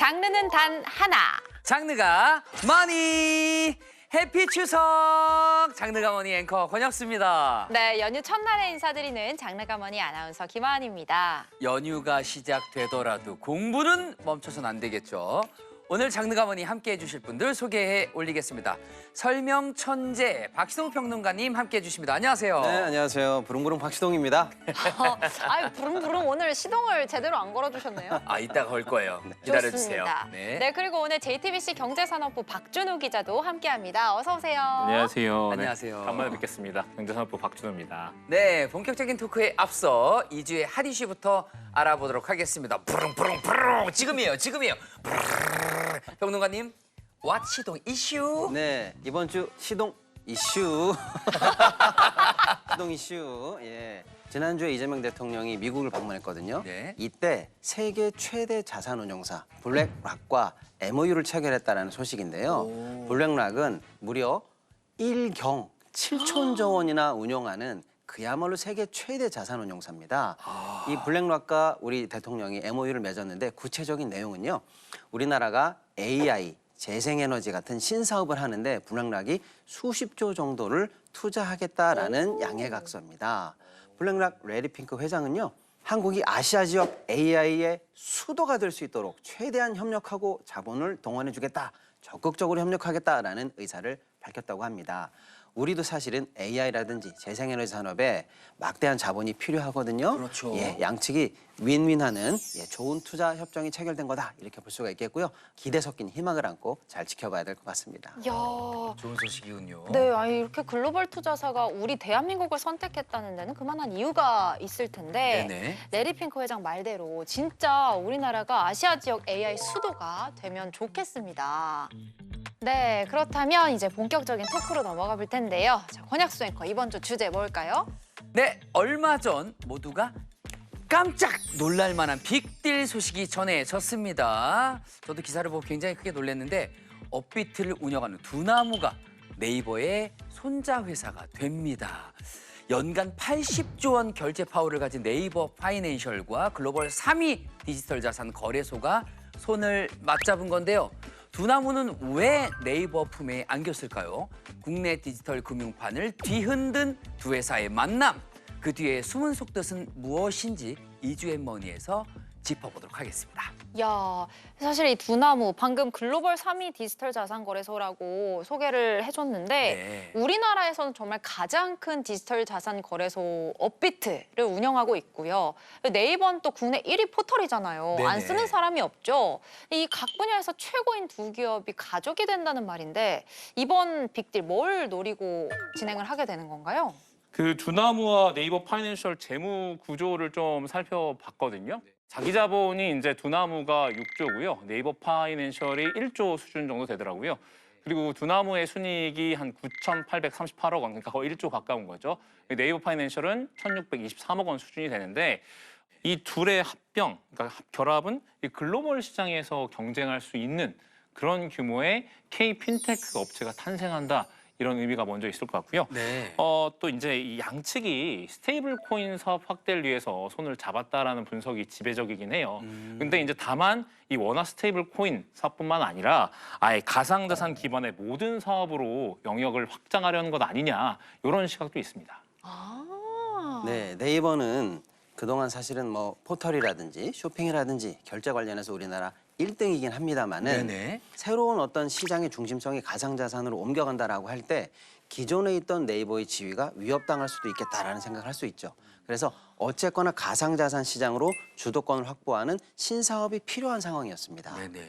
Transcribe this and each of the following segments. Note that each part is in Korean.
장르는 단 하나. 장르가 머니. 해피 추석. 장르가 머니 앵커 권혁수입니다. 네, 연휴 첫날에 인사드리는 장르가 머니 아나운서 김하은입니다. 연휴가 시작되더라도 공부는 멈춰선 안 되겠죠. 오늘 장르가 머니 함께해 주실 분들 소개해 올리겠습니다. 설명 천재 박시동 평론가님 함께해 주십니다. 안녕하세요. 네, 안녕하세요. 부릉부릉 박시동입니다. 아유, 부릉부릉 오늘 시동을 제대로 안 걸어주셨네요. 이따가 걸 거예요. 기다려 주세요. 좋습니다. 네, 그리고 오늘 JTBC 경제산업부 박준우 기자도 함께합니다. 어서 오세요. 안녕하세요. 안녕하세요. 네, 간만에 뵙겠습니다. 경제산업부 박준호입니다. 네, 본격적인 토크에 앞서 2주의 핫 이슈부터 알아보도록 하겠습니다. 부릉부릉부릉 지금이에요. 평론가님, 왓 시동 이슈? 네, 이번 주 시동 이슈. 시동 이슈. 예. 지난주에 이재명 대통령이 미국을 방문했거든요. 네. 이때 세계 최대 자산운용사 블랙락과 MOU를 체결했다는 소식인데요. 블랙락은 무려 1경 7천조 원이나 운용하는 그야말로 세계 최대 자산운용사입니다. 이 블랙락과 우리 대통령이 MOU를 맺었는데 구체적인 내용은요. 우리나라가 AI, 재생에너지 같은 신사업을 하는데 블랙락이 수십조 정도를 투자하겠다라는 양해각서입니다. 블랙락 레디핑크 회장은요. 한국이 아시아 지역 AI의 수도가 될 수 있도록 최대한 협력하고 자본을 동원해주겠다, 적극적으로 협력하겠다라는 의사를 밝혔다고 합니다. 우리도 사실은 AI라든지 재생에너지 산업에 막대한 자본이 필요하거든요. 그렇죠. 예, 양측이 윈윈하는 좋은 투자 협정이 체결된 거다 이렇게 볼 수가 있겠고요. 기대 섞인 희망을 안고 잘 지켜봐야 될 것 같습니다. 이야, 좋은 소식이군요. 네, 이렇게 글로벌 투자사가 우리 대한민국을 선택했다는 데는 그만한 이유가 있을 텐데 네네. 레디핑크 회장 말대로 진짜 우리나라가 아시아 지역 AI 수도가 되면 좋겠습니다. 네, 그렇다면 이제 본격적인 토크로 넘어가 볼 텐데요. 자, 권혁수 앵커 이번 주 주제 뭘까요? 네, 얼마 전 모두가 깜짝 놀랄 만한 빅딜 소식이 전해졌습니다. 저도 기사를 보고 굉장히 크게 놀랐는데 업비트를 운영하는 두나무가 네이버의 손자 회사가 됩니다. 연간 80조 원 결제 파워를 가진 네이버 파이낸셜과 글로벌 3위 디지털 자산 거래소가 손을 맞잡은 건데요. 두나무는 왜 네이버 품에 안겼을까요? 국내 디지털 금융판을 뒤흔든 두 회사의 만남. 그 뒤에 숨은 속뜻은 무엇인지 2주의 머니에서 짚어보도록 하겠습니다. 야, 사실 이 두나무 방금 글로벌 3위 디지털 자산 거래소라고 소개를 해줬는데 네. 우리나라에서는 정말 가장 큰 디지털 자산 거래소 업비트를 운영하고 있고요. 네이버는 또 국내 1위 포털이잖아요. 네네. 안 쓰는 사람이 없죠. 이 각 분야에서 최고인 두 기업이 가족이 된다는 말인데 이번 빅딜 뭘 노리고 진행을 하게 되는 건가요? 그 두나무와 네이버 파이낸셜 재무 구조를 좀 살펴봤거든요. 자기 자본이 이제 두나무가 6조고요. 네이버 파이낸셜이 1조 수준 정도 되더라고요. 그리고 두나무의 순이익이 한 9,838억 원, 그러니까 거의 1조 가까운 거죠. 네이버 파이낸셜은 1,623억 원 수준이 되는데 이 둘의 합병, 그러니까 결합은 이 글로벌 시장에서 경쟁할 수 있는 그런 규모의 K 핀테크 업체가 탄생한다. 이런 의미가 먼저 있을 것 같고요. 네. 또 이제 이 양측이 스테이블 코인 사업 확대를 위해서 손을 잡았다라는 분석이 지배적이긴 해요. 근데 이제 다만 이 원화 스테이블 코인 사업뿐만 아니라 아예 가상자산 기반의 모든 사업으로 영역을 확장하려는 것 아니냐 이런 시각도 있습니다. 아, 네, 네이버는 그동안 사실은 뭐 포털이라든지 쇼핑이라든지 결제 관련해서 우리나라 1등이긴 합니다만은 네네. 새로운 어떤 시장의 중심성이 가상자산으로 옮겨간다라고 할 때 기존에 있던 네이버의 지위가 위협당할 수도 있겠다라는 생각을 할 수 있죠. 그래서 어쨌거나 가상자산 시장으로 주도권을 확보하는 신사업이 필요한 상황이었습니다. 네네.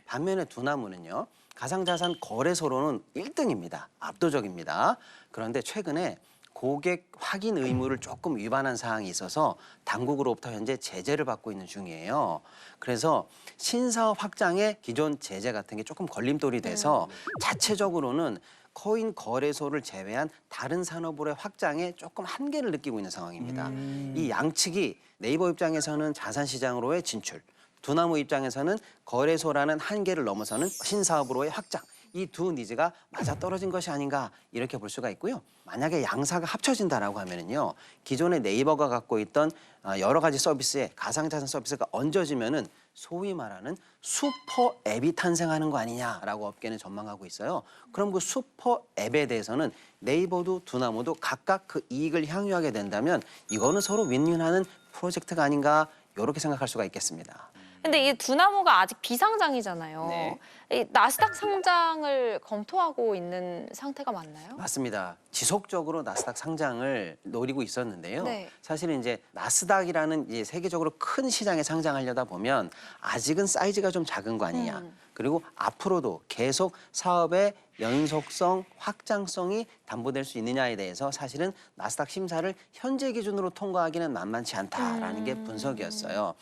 반면에 두나무는요. 가상자산 거래소로는 1등입니다. 압도적입니다. 그런데 최근에 고객 확인 의무를 조금 위반한 사항이 있어서 당국으로부터 현재 제재를 받고 있는 중이에요. 그래서 신사업 확장에 기존 제재 같은 게 조금 걸림돌이 돼서 자체적으로는 코인 거래소를 제외한 다른 산업으로의 확장에 조금 한계를 느끼고 있는 상황입니다. 이 양측이 네이버 입장에서는 자산 시장으로의 진출, 두나무 입장에서는 거래소라는 한계를 넘어서는 신사업으로의 확장. 이 두 니즈가 맞아떨어진 것이 아닌가 이렇게 볼 수가 있고요. 만약에 양사가 합쳐진다라고 하면은요. 기존의 네이버가 갖고 있던 여러 가지 서비스에 가상자산 서비스가 얹어지면은 소위 말하는 슈퍼 앱이 탄생하는 거 아니냐라고 업계는 전망하고 있어요. 그럼 그 슈퍼 앱에 대해서는 네이버도 두나무도 각각 그 이익을 향유하게 된다면 이거는 서로 윈윈하는 프로젝트가 아닌가 이렇게 생각할 수가 있겠습니다. 근데 이 두나무가 아직 비상장이잖아요. 네. 이 나스닥 상장을 검토하고 있는 상태가 맞나요? 맞습니다. 지속적으로 나스닥 상장을 노리고 있었는데요. 네. 사실은 이제 나스닥이라는 이제 세계적으로 큰 시장에 상장하려다 보면 아직은 사이즈가 좀 작은 거 아니냐. 그리고 앞으로도 계속 사업의 연속성, 확장성이 담보될 수 있느냐에 대해서 사실은 나스닥 심사를 현재 기준으로 통과하기는 만만치 않다라는 게 분석이었어요.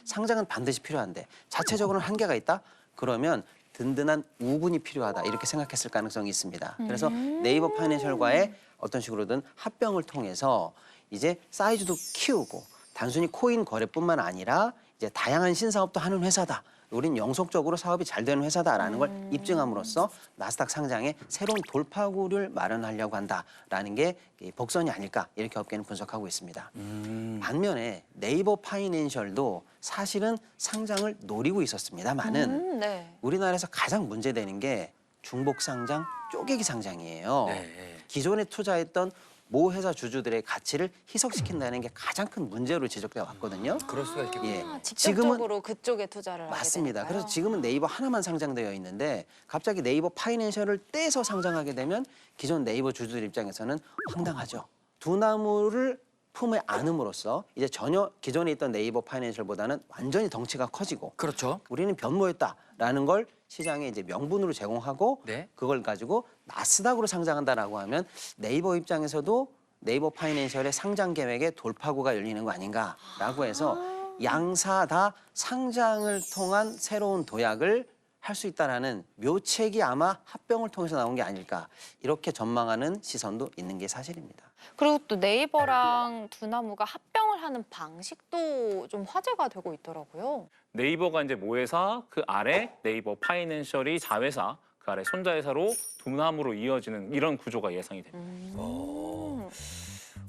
상장은 반드시 필요한데 자체적으로는 한계가 있다? 그러면 든든한 우군이 필요하다 이렇게 생각했을 가능성이 있습니다. 그래서 네이버 파이낸셜과의 어떤 식으로든 합병을 통해서 이제 사이즈도 키우고 단순히 코인 거래뿐만 아니라 이제 다양한 신사업도 하는 회사다. 우린 영속적으로 사업이 잘 되는 회사다라는 걸 입증함으로써 나스닥 상장에 새로운 돌파구를 마련하려고 한다라는 게 복선이 아닐까 이렇게 업계는 분석하고 있습니다. 반면에 네이버 파이낸셜도 사실은 상장을 노리고 있었습니다만은 네. 우리나라에서 가장 문제되는 게 중복 상장, 쪼개기 상장이에요. 네. 기존에 투자했던 모 회사 주주들의 가치를 희석시킨다는 게 가장 큰 문제로 지적돼 왔거든요. 그럴 수가 있겠군요. 예. 직접적으로 그쪽에 투자를 하게 맞습니다. 되니까요. 그래서 지금은 네이버 하나만 상장되어 있는데 갑자기 네이버 파이낸셜을 떼서 상장하게 되면 기존 네이버 주주들 입장에서는 황당하죠. 두나무를 품에 안음으로써 이제 전혀 기존에 있던 네이버 파이낸셜보다는 완전히 덩치가 커지고 그렇죠. 우리는 변모했다라는 걸 시장에 이제 명분으로 제공하고 네. 그걸 가지고 나스닥으로 상장한다라고 하면 네이버 입장에서도 네이버 파이낸셜의 상장 계획에 돌파구가 열리는 거 아닌가라고 해서 양사 다 상장을 통한 새로운 도약을 할 수 있다라는 묘책이 아마 합병을 통해서 나온 게 아닐까 이렇게 전망하는 시선도 있는 게 사실입니다. 그리고 또 네이버랑 두나무가 합병을 하는 방식도 좀 화제가 되고 있더라고요. 네이버가 이제 모회사, 그 아래 네이버 파이낸셜이 자회사, 그 아래 손자회사로 두나무로 이어지는 이런 구조가 예상이 됩니다.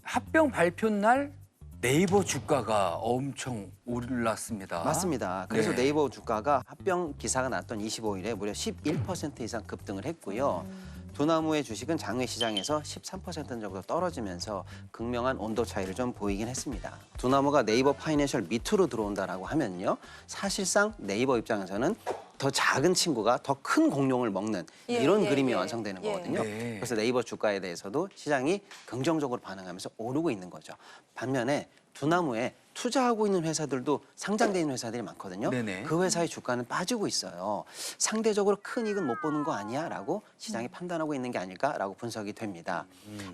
합병 발표 날 네이버 주가가 엄청 올랐습니다. 맞습니다. 그래서 네. 네이버 주가가 합병 기사가 났던 25일에 무려 11% 이상 급등을 했고요. 두나무의 주식은 장외 시장에서 13% 정도 떨어지면서 극명한 온도 차이를 좀 보이긴 했습니다. 두나무가 네이버 파이낸셜 밑으로 들어온다라고 하면요. 사실상 네이버 입장에서는 더 작은 친구가 더 큰 공룡을 먹는 예, 이런 예, 그림이 예. 완성되는 예. 거거든요. 네. 그래서 네이버 주가에 대해서도 시장이 긍정적으로 반응하면서 오르고 있는 거죠. 반면에 두나무에 투자하고 있는 회사들도 상장돼 있는 회사들이 많거든요. 네네. 그 회사의 주가는 빠지고 있어요. 상대적으로 큰 이익은 못 보는 거 아니야? 라고 시장이 판단하고 있는 게 아닐까라고 분석이 됩니다.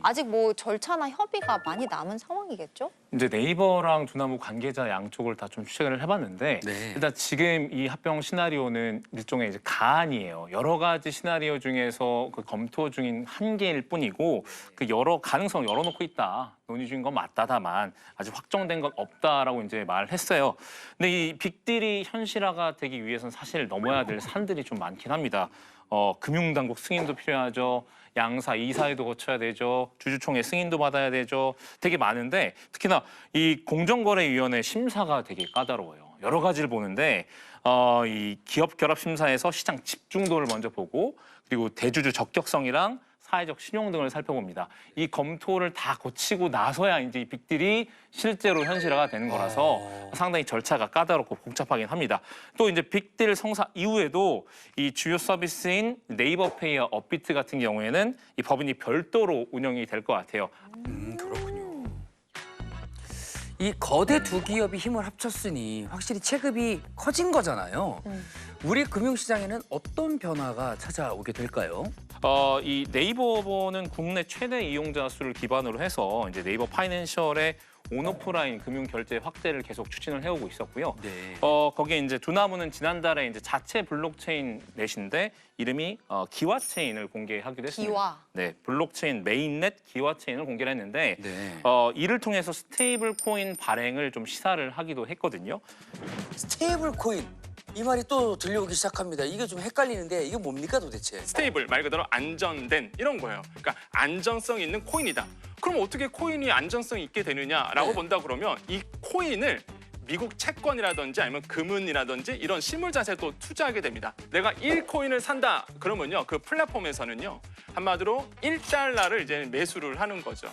아직 뭐 절차나 협의가 많이 남은 상황이겠죠? 이제 네이버랑 두나무 관계자 양쪽을 다 좀 추적을 해봤는데 네. 일단 지금 이 합병 시나리오는 일종의 이제 가안이에요. 여러 가지 시나리오 중에서 그 검토 중인 한 개일 뿐이고 그 여러 가능성을 열어놓고 있다. 논의 중인 건 맞다다만 아직 확정된 건 없다라고 이제 말했어요. 근데 이 빅딜이 현실화가 되기 위해서는 사실 넘어야 될 산들이 좀 많긴 합니다. 금융당국 승인도 필요하죠. 양사 이사회도 거쳐야 되죠. 주주총회 승인도 받아야 되죠. 되게 많은데 특히나 이 공정거래위원회 심사가 되게 까다로워요. 여러 가지를 보는데 이 기업 결합 심사에서 시장 집중도를 먼저 보고 그리고 대주주 적격성이랑 사회적 신용 등을 살펴봅니다. 이 검토를 다 거치고 나서야 이제 이 빅딜이 실제로 현실화가 되는 거라서 상당히 절차가 까다롭고 복잡하긴 합니다. 또 이제 빅딜 성사 이후에도 이 주요 서비스인 네이버페이와 업비트 같은 경우에는 이 법인이 별도로 운영이 될 것 같아요. 그렇군요. 이 거대 두 기업이 힘을 합쳤으니 확실히 체급이 커진 거잖아요. 우리 금융시장에는 어떤 변화가 찾아오게 될까요? 이 네이버는 국내 최대 이용자 수를 기반으로 해서 이제 네이버 파이낸셜의 온오프라인 금융 결제 확대를 계속 추진을 해오고 있었고요. 네. 거기에 이제 두나무는 지난달에 이제 자체 블록체인 넷인데 이름이 기와체인을 공개하기도 했습니다. 기와. 네, 블록체인 메인넷 기와체인을 공개를 했는데 네. 이를 통해서 스테이블 코인 발행을 좀 시사를 하기도 했거든요. 스테이블 코인. 이 말이 또 들려오기 시작합니다. 이게 좀 헷갈리는데 이게 뭡니까 도대체? 스테이블 말 그대로 안전된 이런 거예요. 그러니까 안전성 있는 코인이다. 그럼 어떻게 코인이 안전성이 있게 되느냐라고 네. 본다 그러면 이 코인을 미국 채권이라든지 아니면 금은이라든지 이런 실물 자산에 또 투자하게 됩니다. 내가 1코인을 산다 그러면요, 그 플랫폼에서는요, 한마디로 1달러를 이제 매수를 하는 거죠.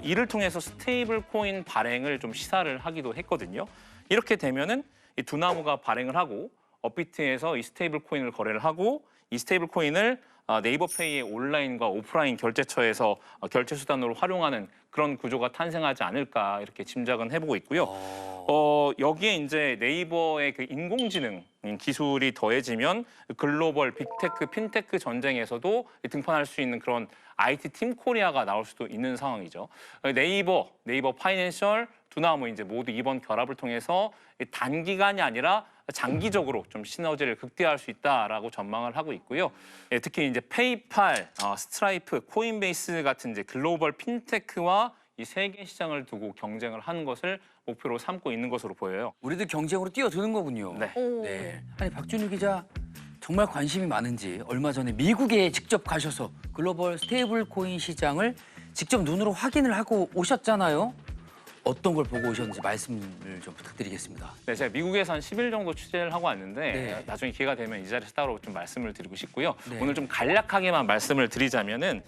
이를 통해서 스테이블 코인 발행을 좀 시사를 하기도 했거든요. 이렇게 되면은 이 두나무가 발행을 하고 업비트에서 이 스테이블 코인을 거래를 하고 이 스테이블 코인을 네이버페이의 온라인과 오프라인 결제처에서 결제 수단으로 활용하는 그런 구조가 탄생하지 않을까 이렇게 짐작은 해보고 있고요. 여기에 이제 네이버의 그 인공지능 기술이 더해지면 글로벌 빅테크, 핀테크 전쟁에서도 등판할 수 있는 그런 IT 팀 코리아가 나올 수도 있는 상황이죠. 네이버 파이낸셜, 두나무 이제 모두 이번 결합을 통해서 단기간이 아니라 장기적으로 좀 시너지를 극대화할 수 있다라고 전망을 하고 있고요. 특히 이제 페이팔, 스트라이프, 코인베이스 같은 이제 글로벌 핀테크와 이 세계 시장을 두고 경쟁을 하는 것을 목표로 삼고 있는 것으로 보여요. 우리도 경쟁으로 뛰어드는 거군요. 네. 네. 아니 박준우 기자 정말 관심이 많은지 얼마 전에 미국에 직접 가셔서 글로벌 스테이블 코인 시장을 직접 눈으로 확인을 하고 오셨잖아요. 어떤 걸 보고 오셨는지 말씀을 좀 부탁드리겠습니다. 네, 제가 미국에서 한 10일 정도 취재를 하고 왔는데 네. 나중에 기회가 되면 이 자리에서 따로 좀 말씀을 드리고 싶고요. 네. 오늘 좀 간략하게만 말씀을 드리자면은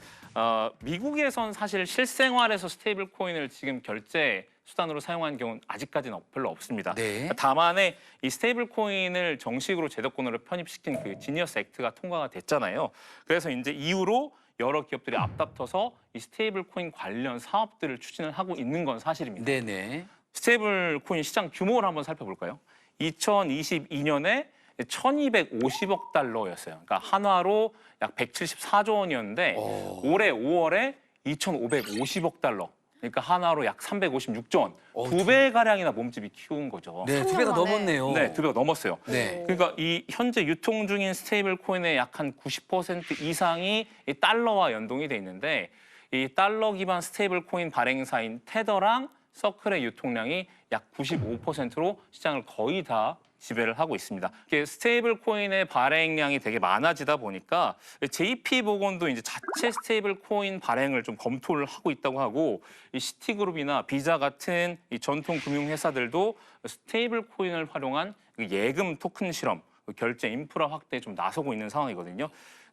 미국에선 사실 실생활에서 스테이블 코인을 지금 결제 수단으로 사용하는 경우는 아직까지는 별로 없습니다. 네. 다만에 이 스테이블 코인을 정식으로 제도권으로 편입시킨 그 지니어스 액트가 통과가 됐잖아요. 그래서 이제 이후로 여러 기업들이 앞다퉈서 이 스테이블 코인 관련 사업들을 추진을 하고 있는 건 사실입니다. 네네. 스테이블 코인 시장 규모를 한번 살펴볼까요? 2022년에 1,250억 달러였어요. 그러니까 한화로 약 174조 원이었는데 올해 5월에 2,550억 달러. 그러니까 한화로 약 356조 원. 두 배 가량이나 몸집이 키운 거죠. 네, 두 배가 넘었네요. 네, 두 배가 넘었어요. 네. 그러니까 이 현재 유통 중인 스테이블 코인의 약 한 90% 이상이 이 달러와 연동이 돼 있는데 이 달러 기반 스테이블 코인 발행사인 테더랑 서클의 유통량이 약 95%로 시장을 거의 다 지배를 하고 있습니다. 이게 스테이블 코인의 발행량이 되게 많아지다 보니까 JP 모건도 이제 자체 스테이블 코인 발행을 좀 검토를 하고 있다고 하고 이 시티그룹이나 비자 같은 이 전통 금융 회사들도 스테이블 코인을 활용한 예금 토큰 실험, 결제 인프라 확대에 좀 나서고 있는 상황이거든요.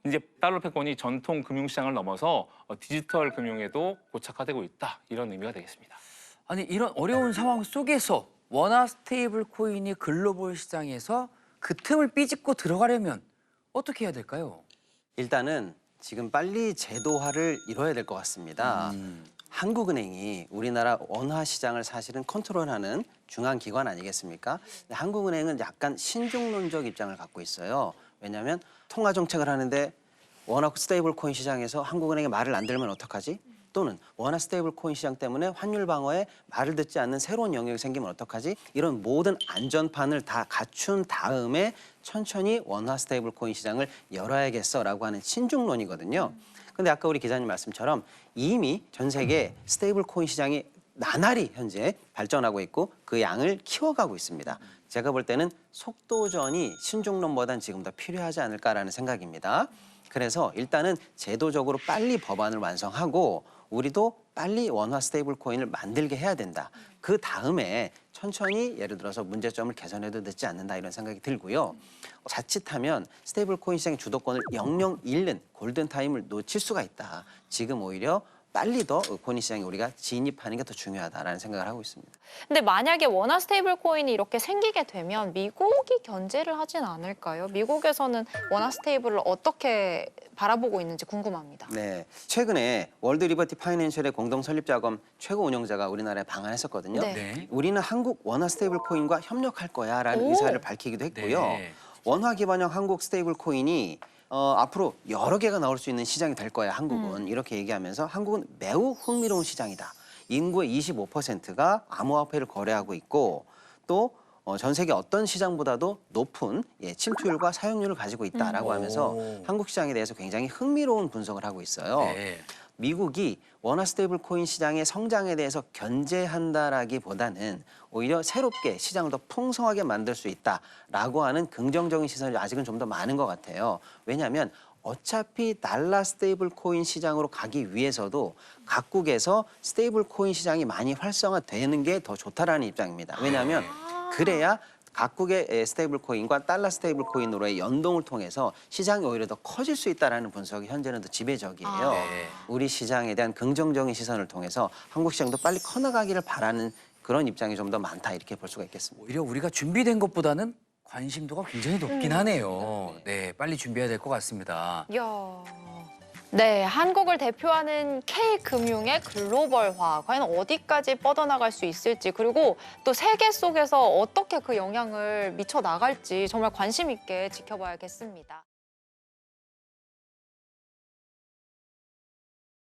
이제 달러 패권이 전통 금융 시장을 넘어서 디지털 금융에도 고착화되고 있다 이런 의미가 되겠습니다. 아니 이런 어려운 상황 속에서 원화 스테이블 코인이 글로벌 시장에서 그 틈을 삐집고 들어가려면 어떻게 해야 될까요? 일단은 지금 빨리 제도화를 이뤄야 될 것 같습니다. 한국은행이 우리나라 원화 시장을 사실은 컨트롤하는 중앙 기관 아니겠습니까? 근데 한국은행은 약간 신중론적 입장을 갖고 있어요. 왜냐하면 통화 정책을 하는데 원화 스테이블 코인 시장에서 한국은행의 말을 안 들으면 어떡하지? 또는 원화 스테이블 코인 시장 때문에 환율 방어에 말을 듣지 않는 새로운 영역이 생기면 어떡하지? 이런 모든 안전판을 다 갖춘 다음에 천천히 원화 스테이블 코인 시장을 열어야겠어라고 하는 신중론이거든요. 근데 아까 우리 기자님 말씀처럼 이미 전 세계 스테이블 코인 시장이 나날이 현재 발전하고 있고 그 양을 키워가고 있습니다. 제가 볼 때는 속도전이 신중론보단 지금 더 필요하지 않을까라는 생각입니다. 그래서 일단은 제도적으로 빨리 법안을 완성하고 우리도 빨리 원화 스테이블 코인을 만들게 해야 된다. 그 다음에 천천히 예를 들어서 문제점을 개선해도 늦지 않는다 이런 생각이 들고요. 자칫하면 스테이블 코인 시장의 주도권을 영영 잃는 골든타임을 놓칠 수가 있다. 지금 오히려 빨리 더 코인 시장에 우리가 진입하는 게 더 중요하다라는 생각을 하고 있습니다. 근데 만약에 원화 스테이블 코인이 이렇게 생기게 되면 미국이 견제를 하진 않을까요? 미국에서는 원화 스테이블을 어떻게 바라보고 있는지 궁금합니다. 네, 최근에 월드 리버티 파이낸셜의 공동 설립자검 최고 운영자가 우리나라에 방한했었거든요. 네. 네. 우리는 한국 원화 스테이블 코인과 협력할 거야라는 오. 의사를 밝히기도 했고요. 네. 원화 기반형 한국 스테이블 코인이 앞으로 여러 개가 나올 수 있는 시장이 될 거야, 한국은. 이렇게 얘기하면서 한국은 매우 흥미로운 시장이다. 인구의 25%가 암호화폐를 거래하고 있고 또 전 세계 어떤 시장보다도 높은 침투율과 사용률을 가지고 있다라고 하면서 오. 한국 시장에 대해서 굉장히 흥미로운 분석을 하고 있어요. 네. 미국이 원화 스테이블 코인 시장의 성장에 대해서 견제한다라기보다는 오히려 새롭게 시장을 더 풍성하게 만들 수 있다라고 하는 긍정적인 시선이 아직은 좀 더 많은 것 같아요. 왜냐하면 어차피 달러 스테이블 코인 시장으로 가기 위해서도 각국에서 스테이블 코인 시장이 많이 활성화되는 게 더 좋다라는 입장입니다. 왜냐하면 그래야 각국의 스테이블 코인과 달러 스테이블 코인으로의 연동을 통해서 시장이 오히려 더 커질 수 있다는 분석이 현재는 더 지배적이에요. 네. 우리 시장에 대한 긍정적인 시선을 통해서 한국 시장도 빨리 커나가기를 바라는 그런 입장이 좀 더 많다 이렇게 볼 수가 있겠습니다. 오히려 우리가 준비된 것보다는 관심도가 굉장히 높긴 하네요. 네, 빨리 준비해야 될 것 같습니다. 이야. 네, 한국을 대표하는 K금융의 글로벌화 과연 어디까지 뻗어나갈 수 있을지 그리고 또 세계 속에서 어떻게 그 영향을 미쳐 나갈지 정말 관심 있게 지켜봐야겠습니다.